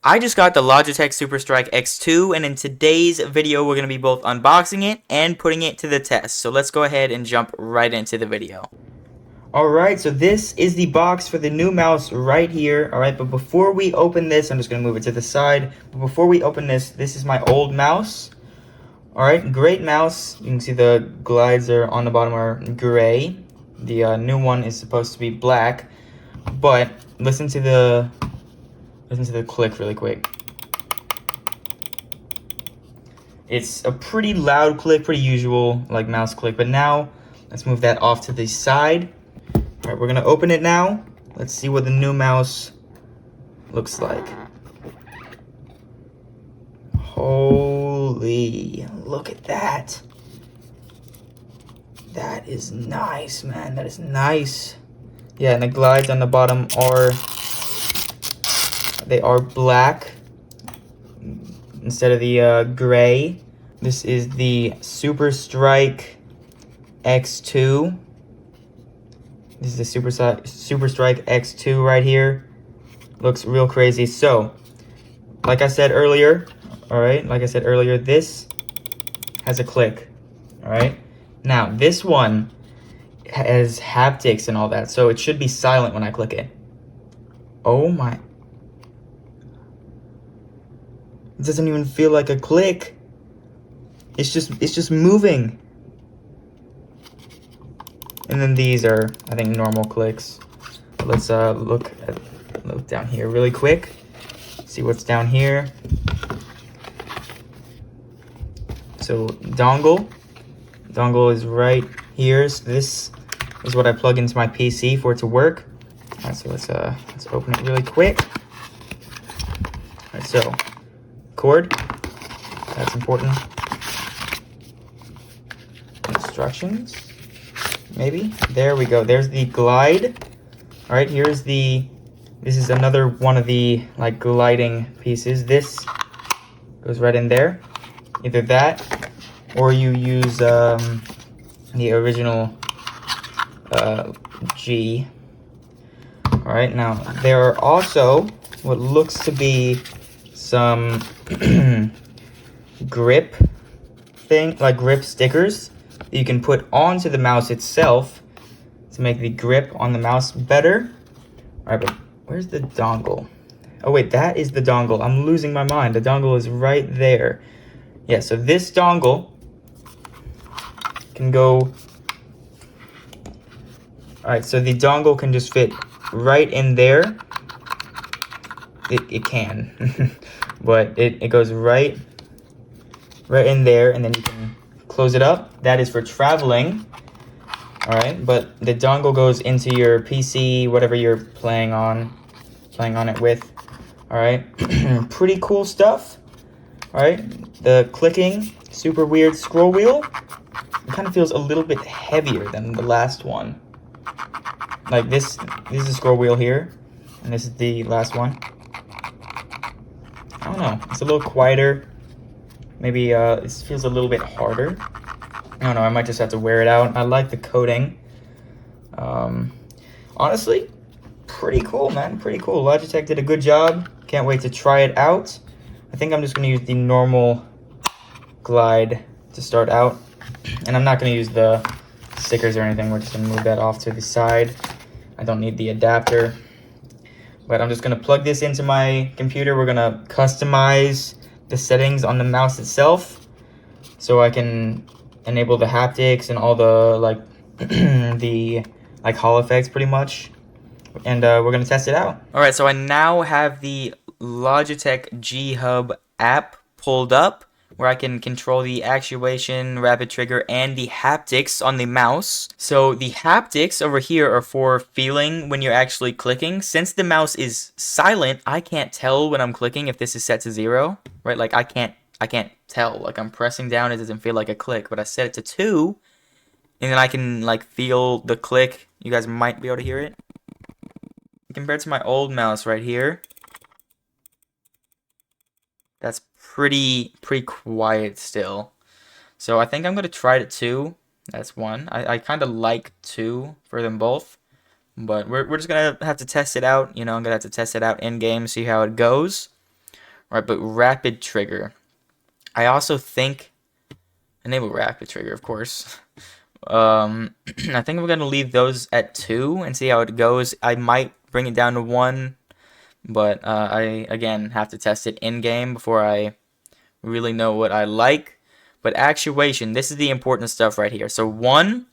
I just got the Logitech Superstrike X2, and in today's video we're going to be both unboxing it and putting it to the test. So let's go ahead and jump right into the video. Alright, so this is the box for the new mouse right here. Alright, but before we open this, I'm just going to move it to the side. But before we open this, this is my old mouse. Alright, great mouse. You can see the glides are on the bottom are gray. The new one is supposed to be black. But listen to the click really quick. It's a pretty loud click, pretty usual like mouse click, but now let's move that off to the side. All right, we're gonna open it now. Let's see what the new mouse looks like. Holy, look at that. That is nice, man. That is nice. Yeah, and the glides on the bottom are black instead of the gray. This is the Superstrike X2. This is the Superstrike X2 right here. Looks real crazy. So, like I said earlier, this has a click. All right. Now this one has haptics and all that, so it should be silent when I click it. Oh my. It doesn't even feel like a click. It's just moving. And then these are, I think, normal clicks. Let's look down here really quick. See what's down here. So dongle is right here. So this is what I plug into my PC for it to work. All right, so let's open it really quick. All right, so cord, that's important. Instructions, maybe. There we go. There's the glide. All right, this is another one of the like gliding pieces. This goes right in there. Either that or you use the original G. All right, now there are also what looks to be some grip stickers that you can put onto the mouse itself to make the grip on the mouse better. All right, but where's the dongle? Oh wait, that is the dongle. I'm losing my mind. The dongle is right there. Yeah, so this dongle can go. All right, so the dongle can just fit right in there. It can, but it goes right in there, and then you can close it up. That is for traveling. All right, but the dongle goes into your PC, whatever you're playing on it with. All right, pretty cool stuff. All right, the clicking, super weird scroll wheel. It kind of feels a little bit heavier than the last one. Like this is a scroll wheel here, and this is the last one. I don't know, it's a little quieter. Maybe it feels a little bit harder. I don't know, I might just have to wear it out. I like the coating. Honestly, pretty cool, man, pretty cool. Logitech did a good job. Can't wait to try it out. I think I'm just gonna use the normal glide to start out. And I'm not gonna use the stickers or anything. We're just gonna move that off to the side. I don't need the adapter. But I'm just gonna plug this into my computer. We're gonna customize the settings on the mouse itself, so I can enable the haptics and all the like Hall effects pretty much. And we're gonna test it out. All right, so I now have the Logitech G Hub app pulled up, where I can control the actuation, rapid trigger, and the haptics on the mouse. So the haptics over here are for feeling when you're actually clicking. Since the mouse is silent, I can't tell when I'm clicking if this is set to 0, right? Like I can't tell. Like I'm pressing down, it doesn't feel like a click, but I set it to 2, and then I can like feel the click. You guys might be able to hear it. Compared to my old mouse right here, that's pretty quiet still. So I think I'm gonna try it too. That's one. I kind of like 2 for them both. But we're just gonna have to test it out. You know, I'm gonna have to test it out in game, see how it goes. Alright, but rapid trigger. I also think enable rapid trigger, of course. I think we're gonna leave those at 2 and see how it goes. I might bring it down to 1, but I again have to test it in game before I really know what I like. But actuation, this is the important stuff right here. So 1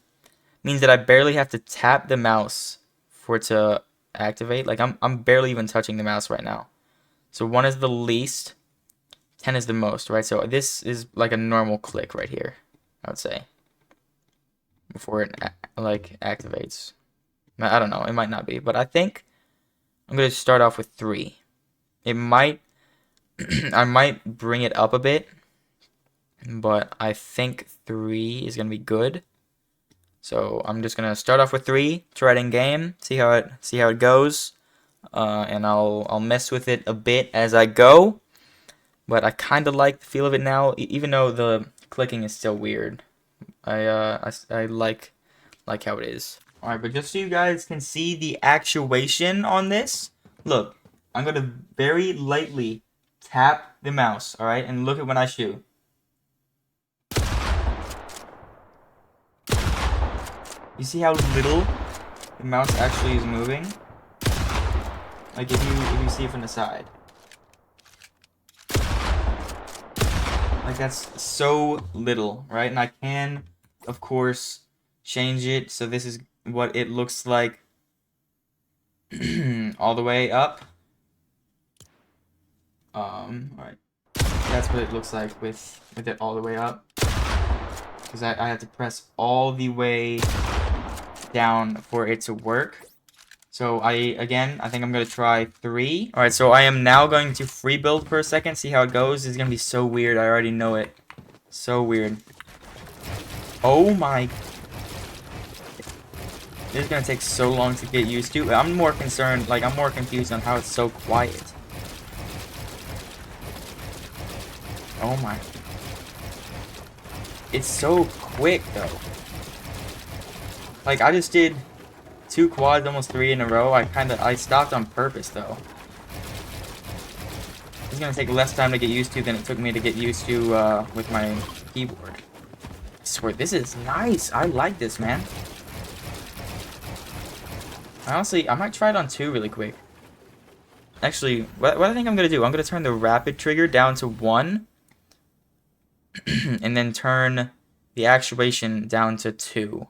means that I barely have to tap the mouse for it to activate. Like I'm barely even touching the mouse right now. So 1 is the least, 10 is the most, right? So this is like a normal click right here, I would say, before it like activates. I don't know, it might not be, but I think I'm gonna start off with 3. It might I might bring it up a bit, but I think 3 is gonna be good. So I'm just gonna start off with 3, try it in game, see how it goes, and I'll mess with it a bit as I go. But I kind of like the feel of it now, even though the clicking is still weird. I like how it is. All right, but just so you guys can see the actuation on this, look, I'm gonna very lightly tap the mouse. All right, and look at when I shoot. You see how little the mouse actually is moving? Like if you see it from the side. Like that's so little, right? And I can, of course, change it so this is what it looks like all the way up. Alright. That's what it looks like with it all the way up. Because I have to press all the way down for it to work. So I think I'm going to try 3. Alright, so I am now going to Freebuild for a second, see how it goes. It's going to be so weird, I already know it. So weird. Oh my... This is going to take so long to get used to. I'm more concerned, like, I'm more confused on how it's so quiet. Oh my... It's so quick, though. Like, I just did 2 quads, almost 3 in a row. I stopped on purpose, though. It's gonna take less time to get used to than it took me to get used to with my keyboard. I swear, this is nice. I like this, man. Honestly, I might try it on 2 really quick. Actually, what I think I'm gonna do, I'm gonna turn the rapid trigger down to 1. And then turn the actuation down to 2.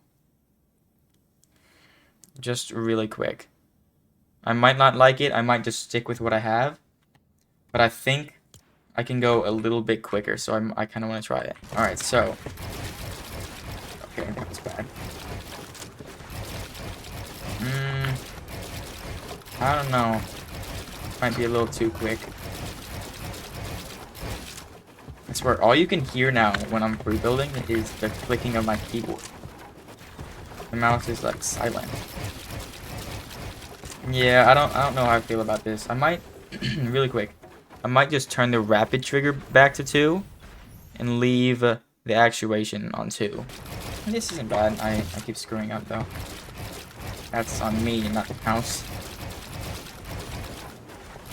Just really quick. I might not like it. I might just stick with what I have. But I think I can go a little bit quicker. So I kind of want to try it. Alright, so. Okay, that was bad. I don't know. Might be a little too quick. I swear, all you can hear now when I'm rebuilding is the clicking of my keyboard. The mouse is like silent. Yeah, I don't know how I feel about this. I might really quick. I might just turn the rapid trigger back to 2 and leave the actuation on 2. And this isn't bad. I keep screwing up though. That's on me, not the mouse.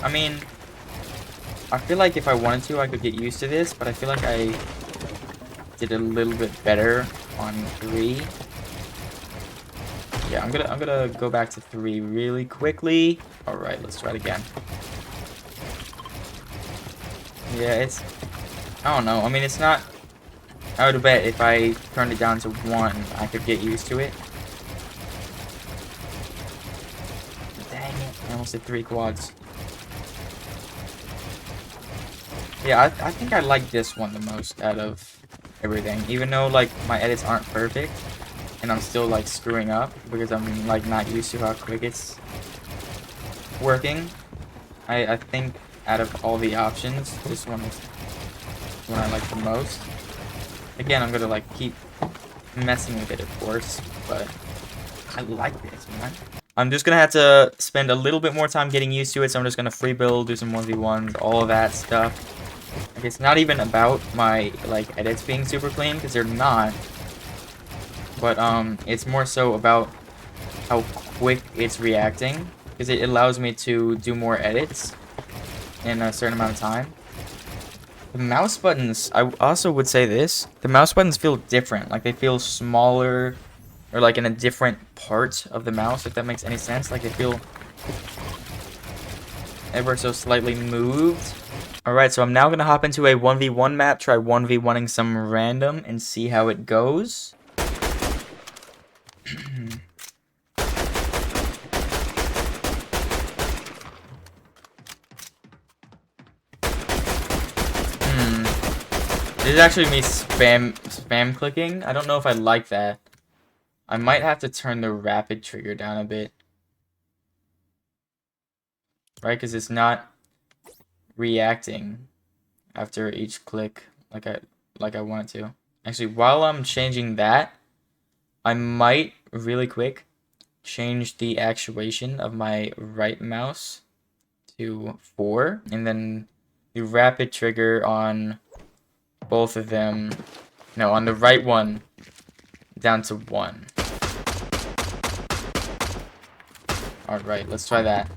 I mean, I feel like if I wanted to, I could get used to this, but I feel like I did a little bit better on 3. Yeah, I'm gonna go back to 3 really quickly. All right, let's try it again. Yeah, I don't know. I mean, it's not. I would bet if I turned it down to 1, I could get used to it. Dang it! I almost did 3 quads. Yeah, I think I like this one the most out of everything. Even though, like, my edits aren't perfect. And I'm still, like, screwing up. Because I'm, like, not used to how quick it's working. I think out of all the options, this one is the one I like the most. Again, I'm gonna, like, keep messing with it, of course. But I like this, man. I'm just gonna have to spend a little bit more time getting used to it. So I'm just gonna free build, do some 1v1s, all of that stuff. Like, it's not even about my, like, edits being super clean, because they're not. But, it's more so about how quick it's reacting. Because it allows me to do more edits in a certain amount of time. The mouse buttons, I also would say this. The mouse buttons feel different. Like, they feel smaller or, like, in a different part of the mouse, if that makes any sense. Like, they feel ever so slightly moved. Alright, so I'm now going to hop into a 1v1 map, try 1v1ing some random, and see how it goes. This is actually me spam clicking. I don't know if I like that. I might have to turn the rapid trigger down a bit. Right, because it's not reacting after each click like I want it to. Actually, while I'm changing that, I might really quick change the actuation of my right mouse to 4, and then the rapid trigger on both of them, no, on the right one down to 1. Alright, let's try that.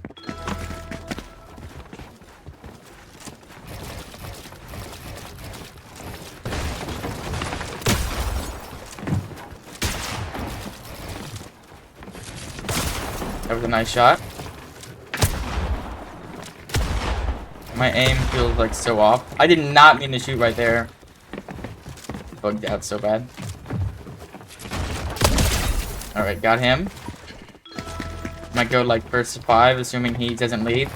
That was a nice shot. My aim feels like so off. I did not mean to shoot right there. Bugged out so bad. Alright, got him. Might go like first to 5, assuming he doesn't leave.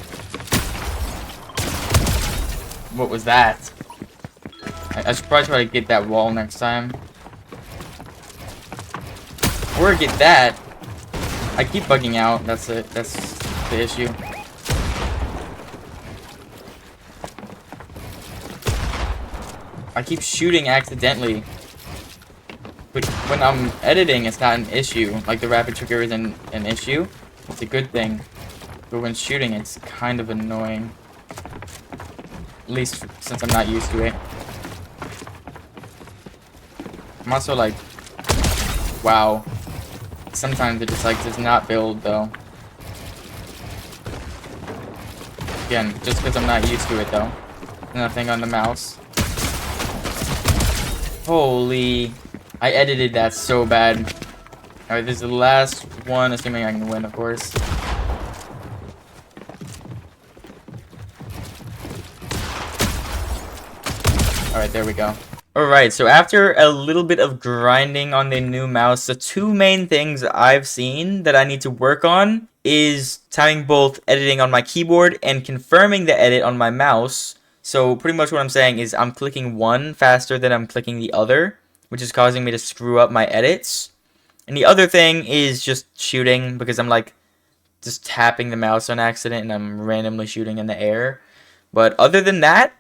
What was that? I should probably try to get that wall next time. Or get that. I keep bugging out. That's it. That's the issue. I keep shooting accidentally. But when I'm editing, it's not an issue. Like, the rapid trigger isn't an issue. It's a good thing. But when shooting, it's kind of annoying. At least since I'm not used to it. I'm also like, wow. Sometimes it just like does not build though. Again, just because I'm not used to it though. Nothing on the mouse. Holy, I edited that so bad. Alright, this is the last one, assuming I can win, of course. Alright, there we go. Alright, so after a little bit of grinding on the new mouse, the two main things I've seen that I need to work on is timing both editing on my keyboard and confirming the edit on my mouse. So pretty much what I'm saying is I'm clicking one faster than I'm clicking the other, which is causing me to screw up my edits. And the other thing is just shooting, because I'm like just tapping the mouse on accident and I'm randomly shooting in the air. But other than that,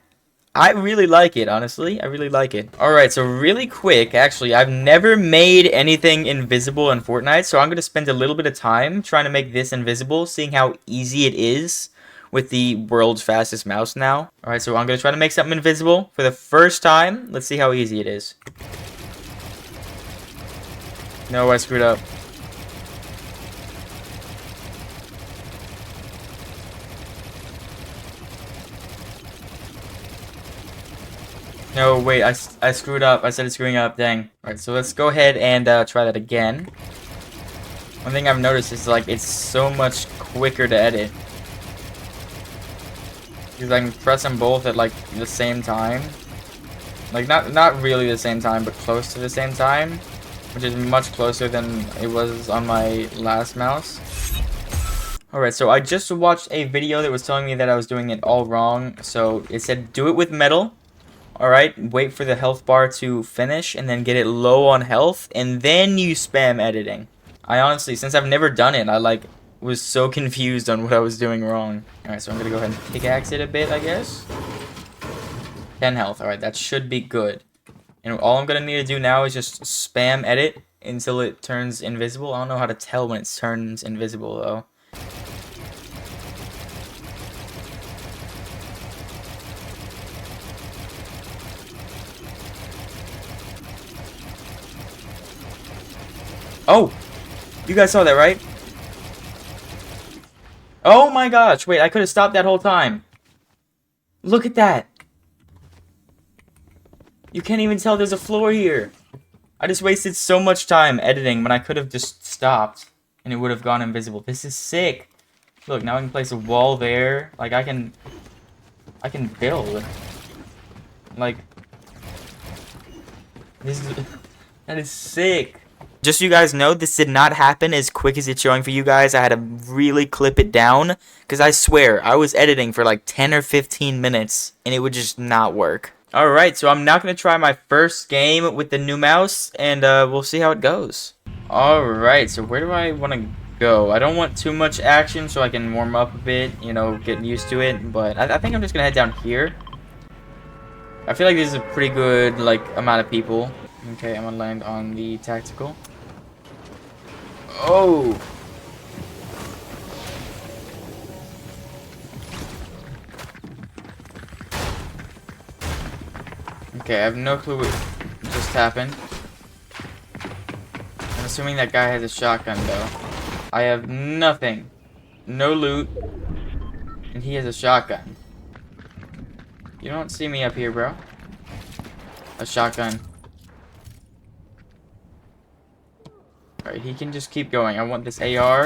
I really like it, honestly. I really like it. Alright, so really quick, actually, I've never made anything invisible in Fortnite, so I'm going to spend a little bit of time trying to make this invisible, seeing how easy it is with the world's fastest mouse now. Alright, so I'm going to try to make something invisible for the first time. Let's see how easy it is. No, I screwed up. No, wait, I screwed up. I started screwing up, dang. Alright, so let's go ahead and try that again. One thing I've noticed is, like, it's so much quicker to edit. Because I can press them both at, like, the same time. Like, not really the same time, but close to the same time. Which is much closer than it was on my last mouse. Alright, so I just watched a video that was telling me that I was doing it all wrong. So, it said, do it with metal. Alright, wait for the health bar to finish, and then get it low on health, and then you spam editing. I honestly, since I've never done it, I like was so confused on what I was doing wrong. Alright, so I'm gonna go ahead and pickaxe it a bit, I guess. 10 health, alright, that should be good. And all I'm gonna need to do now is just spam edit until it turns invisible. I don't know how to tell when it turns invisible, though. Oh! You guys saw that, right? Oh my gosh! Wait, I could have stopped that whole time. Look at that! You can't even tell there's a floor here. I just wasted so much time editing when I could have just stopped and it would have gone invisible. This is sick. Look, now I can place a wall there. Like, I can build. Like, that is sick. Just so you guys know, this did not happen as quick as it's showing for you guys. I had to really clip it down, because I swear, I was editing for like 10 or 15 minutes, and it would just not work. Alright, so I'm now going to try my first game with the new mouse, and we'll see how it goes. Alright, so where do I want to go? I don't want too much action, so I can warm up a bit, you know, get used to it, but I think I'm just going to head down here. I feel like this is a pretty good, like, amount of people. Okay, I'm going to land on the tactical. Oh! Okay, I have no clue what just happened. I'm assuming that guy has a shotgun, though. I have nothing. No loot. And he has a shotgun. You don't see me up here, bro. A shotgun. Alright, he can just keep going. I want this AR,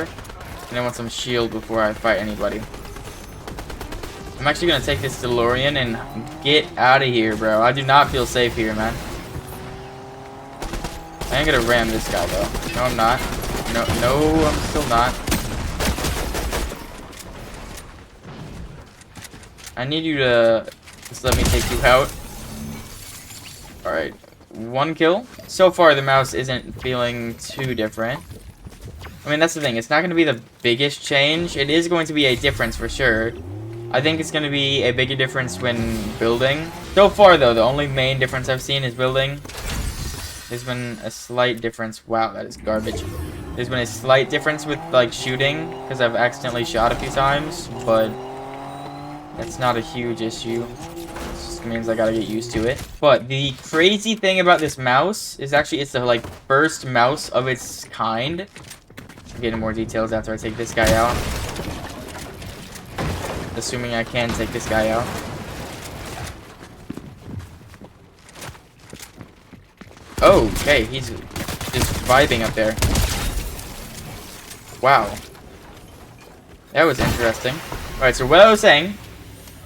and I want some shield before I fight anybody. I'm actually gonna take this DeLorean and get out of here, bro. I do not feel safe here, man. I ain't gonna ram this guy, though. No, I'm not. No, I'm still not. I need you to just let me take you out. Alright. 1 kill. So far, the mouse isn't feeling too different. I mean, that's the thing. It's not going to be the biggest change. It is going to be a difference for sure. I think it's going to be a bigger difference when building. So far, though, the only main difference I've seen is building. There's been a slight difference. Wow, that is garbage. There's been a slight difference with, like, shooting, because I've accidentally shot a few times, but that's not a huge issue. Means I gotta get used to it. But the crazy thing about this mouse is actually it's the like first mouse of its kind. I'll get into more details after I take this guy out. Assuming I can take this guy out. Oh, okay, he's just vibing up there. Wow. That was interesting. Alright, so what I was saying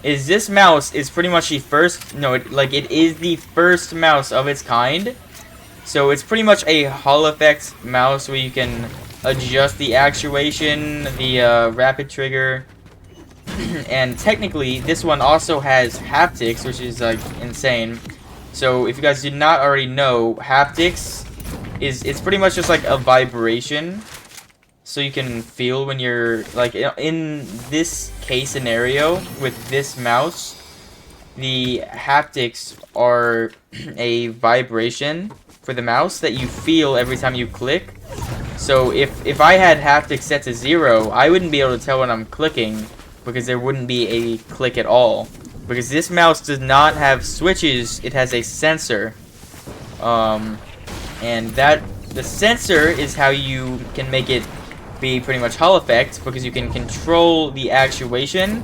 is this mouse is pretty much the first, it is the first mouse of its kind. So it's pretty much a Hall effect mouse where you can adjust the actuation, the rapid trigger, and technically this one also has haptics, which is like insane. So if you guys did not already know, haptics it's pretty much just like a vibration. So you can feel when you're, like, in this case scenario with this mouse, the haptics are a vibration for the mouse that you feel every time you click. So if I had haptics set to 0, I wouldn't be able to tell when I'm clicking, because there wouldn't be a click at all. Because this mouse does not have switches, it has a sensor. And the sensor is how you can make it be pretty much Hall effect, because you can control the actuation,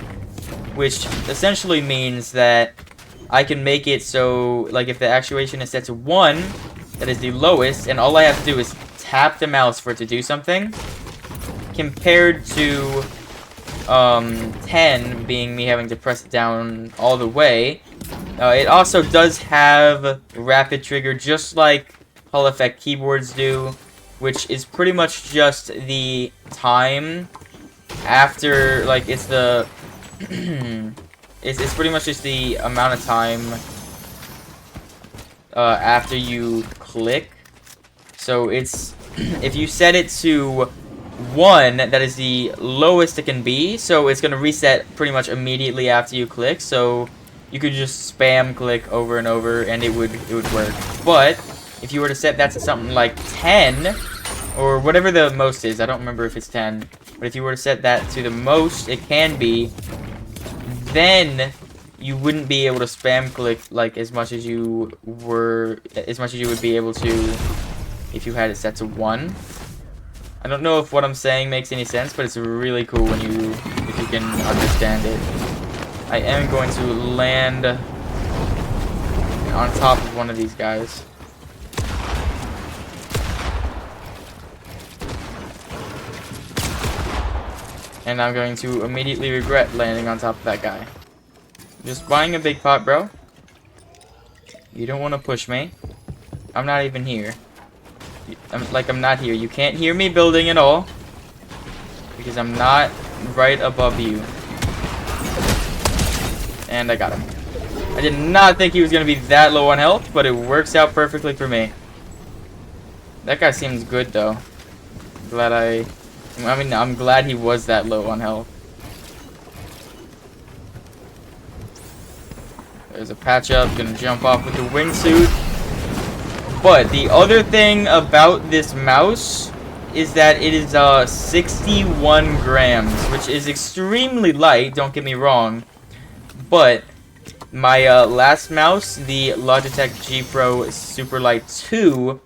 which essentially means that I can make it so, like, if the actuation is set to 1, that is the lowest, and all I have to do is tap the mouse for it to do something, compared to 10 being me having to press it down all the way. It also does have rapid trigger, just like Hall effect keyboards do, which is pretty much just the time after, like, it's the it's pretty much just the amount of time after you click. So it's if you set it to 1, that is the lowest it can be, so it's gonna reset pretty much immediately after you click. So you could just spam click over and over and it would work. But if you were to set that to something like 10, or whatever the most is, I don't remember if it's 10, but if you were to set that to the most it can be, then you wouldn't be able to spam click like as much as you would be able to if you had it set to 1. I don't know if what I'm saying makes any sense, but it's really cool if you can understand it. I am going to land on top of one of these guys. And I'm going to immediately regret landing on top of that guy. Just buying a big pot, bro. You don't want to push me. I'm not even here. I'm not here. You can't hear me building at all. Because I'm not right above you. And I got him. I did not think he was going to be that low on health, but it works out perfectly for me. That guy seems good, though. I'm glad he was that low on health. There's a patch up. Gonna jump off with the wingsuit. But the other thing about this mouse is that it is 61 grams, which is extremely light, don't get me wrong. But my last mouse, the Logitech G Pro Superlight 2,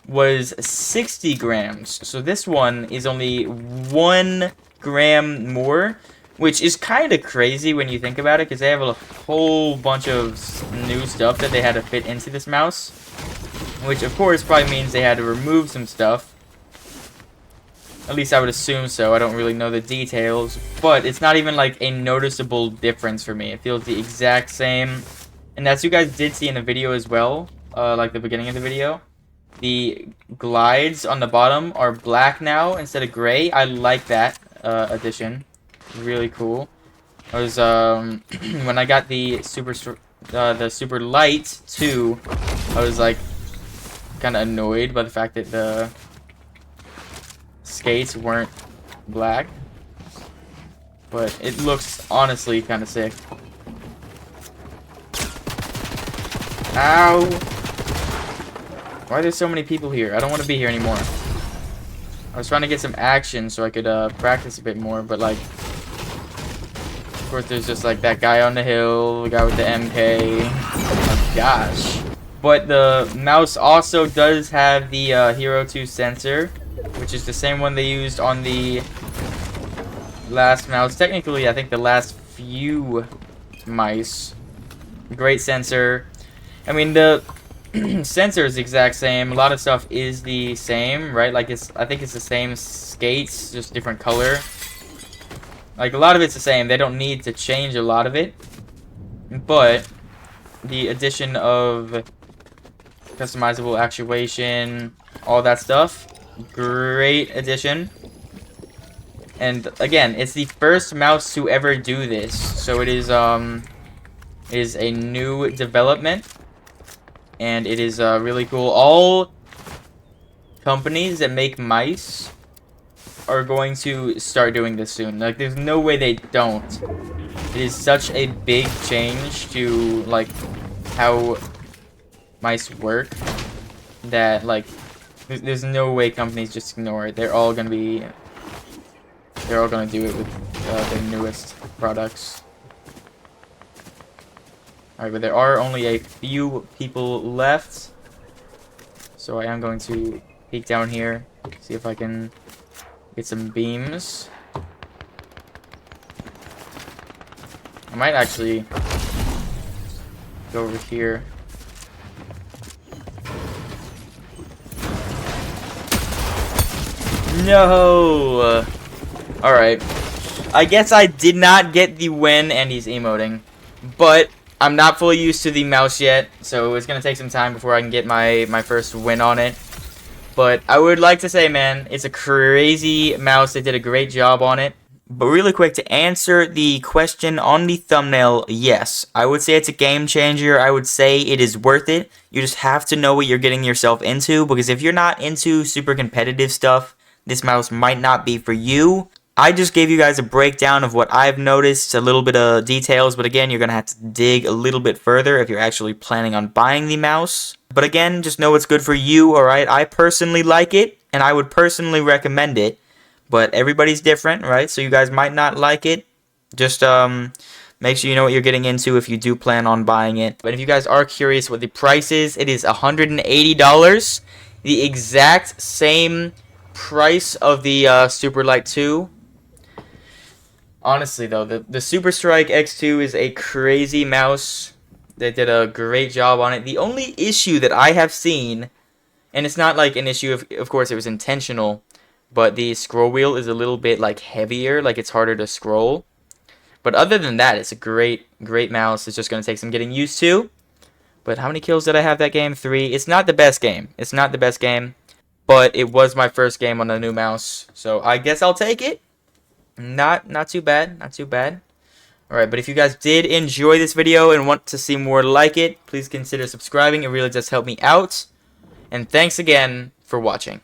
was 60 grams. So this one is only 1 gram more, which is kind of crazy when you think about it, because they have a whole bunch of new stuff that they had to fit into this mouse, which of course probably means they had to remove some stuff. At least I would assume so. I don't really know the details, but it's not even like a noticeable difference for me. It feels the exact same, and as you guys did see in the video as well, like the beginning of the video, the glides on the bottom are black now instead of gray. I like that addition. Really cool. I was when I got the super light 2, I was like kind of annoyed by the fact that the skates weren't black, but it looks honestly kind of sick. Ow! Why are there so many people here? I don't want to be here anymore. I was trying to get some action so I could practice a bit more, but like, of course there's just like that guy on the hill, the guy with the MK. Oh my gosh. But the mouse also does have the Hero 2 sensor, which is the same one they used on the last mouse. Technically, I think the last few mice. Great sensor. I mean, the sensor is the exact same. A lot of stuff is the same, right? Like, I think it's the same skates, just different color. Like, a lot of it's the same. They don't need to change a lot of it. But the addition of customizable actuation, all that stuff, great addition. And again, it's the first mouse to ever do this, so it is a new development, and it is really cool. All companies that make mice are going to start doing this soon. Like, there's no way they don't. It is such a big change to like how mice work that like there's no way companies just ignore it. They're all gonna do it with their newest products. Alright, but there are only a few people left, so I am going to peek down here, see if I can get some beams. I might actually go over here. No! Alright. I guess I did not get the win, and he's emoting. But I'm not fully used to the mouse yet, so it's going to take some time before I can get my first win on it. But I would like to say, man, it's a crazy mouse. They did a great job on it. But really quick, to answer the question on the thumbnail, yes, I would say it's a game changer. I would say it is worth it. You just have to know what you're getting yourself into, because if you're not into super competitive stuff, this mouse might not be for you. I just gave you guys a breakdown of what I've noticed, a little bit of details, but again, you're going to have to dig a little bit further if you're actually planning on buying the mouse. But again, just know it's good for you, alright? I personally like it, and I would personally recommend it. But everybody's different, right? So you guys might not like it. Just make sure you know what you're getting into if you do plan on buying it. But if you guys are curious what the price is, it is $180. The exact same price of the Superlight 2. Honestly, though, the Superstrike X2 is a crazy mouse. They did a great job on it. The only issue that I have seen, and it's not like an issue of course it was intentional, but the scroll wheel is a little bit like heavier, like it's harder to scroll. But other than that, it's a great mouse. It's just going to take some getting used to. But how many kills did I have that game? 3. It's not the best game. It's not the best game. But it was my first game on a new mouse. So I guess I'll take it. Not too bad. Not too bad. Alright, but if you guys did enjoy this video and want to see more like it, please consider subscribing. It really does help me out. And thanks again for watching.